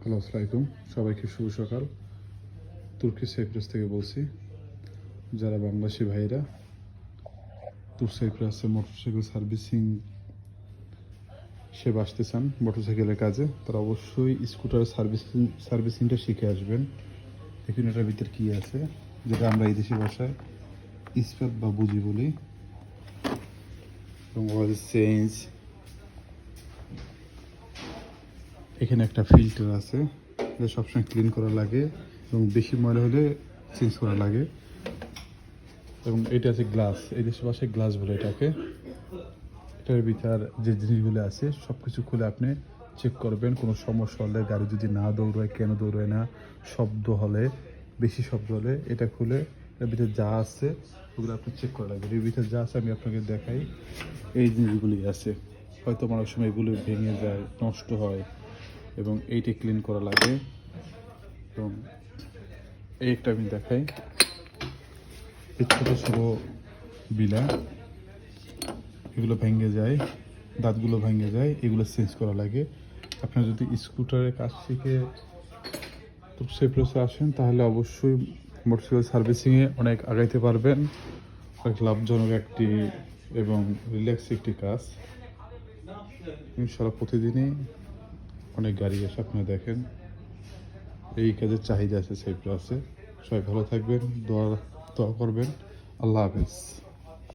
Hello, আসসালামু আলাইকুম। সবাইকে শুভ সকাল। তুর্কি সাইপ্রাস থেকে বলছি। যারা বাংলাদেশি ভাইরা তুর্কি সাইপ্রাসে মোটরসাইকেল সার্ভিসিং সেবা আসতে চান মোটরসাইকেলের কাজে, তারা অবশ্যই স্কুটার সার্ভিসিংটা শিখে আসবেন। দেখুন এটার ভিতরে কী আছে, যেটা আমরা এই দেশি ভাষায় ইস্পাত বা বুঝি বলি। এবং অয়েল চেঞ্জ, এখানে একটা ফিল্টার আছে যেটা সবসময় ক্লিন করা লাগে এবং বেশি ময়লা হলে চেঞ্জ করা লাগে। এবং এটা আছে গ্লাস, এই দেশের ভাষায় গ্লাস বলে এটাকে। এটার ভিতর যে জিনিসগুলো আছে সব কিছু খুলে আপনি চেক করবেন। কোনো সমস্যা হলে, গাড়ি যদি না দৌড়ায়, কেন দৌড়ায় না, শব্দ হলে, বেশি শব্দ হলে এটা খুলে এর ভিতরে যা আছে ওগুলো আপনি চেক করা লাগবে। এর ভিতরে যা আছে আমি আপনাকে দেখাই। এই জিনিসগুলি আছে, হয়তো অনেক সময় এগুলো ভেঙে যায়, নষ্ট হয়, এবং এইটা ক্লিন করা লাগে। এবং এই একটা আমি দেখাই, এই ছোটো ছোটো বিলা, এগুলো ভেঙে যায়, দাঁতগুলো ভেঙে যায়, এগুলো চেঞ্জ করা লাগে। আপনার যদি স্কুটারের কাজ শিখে সাইপ্রাসে আসেন তাহলে অবশ্যই মোটরসাইকেল সার্ভিসিংয়ে অনেক আগাইতে পারবেন। অনেক লাভজনক একটি এবং রিল্যাক্স একটি কাজ। সারা প্রতিদিনই অনেক গাড়ি আসে, আপনারা দেখেন। এই কাজের চাহিদা আছে সাইপ্রাসে। সবাই ভালো থাকবেন, দোয়া করবেন। আল্লাহ হাফেজ।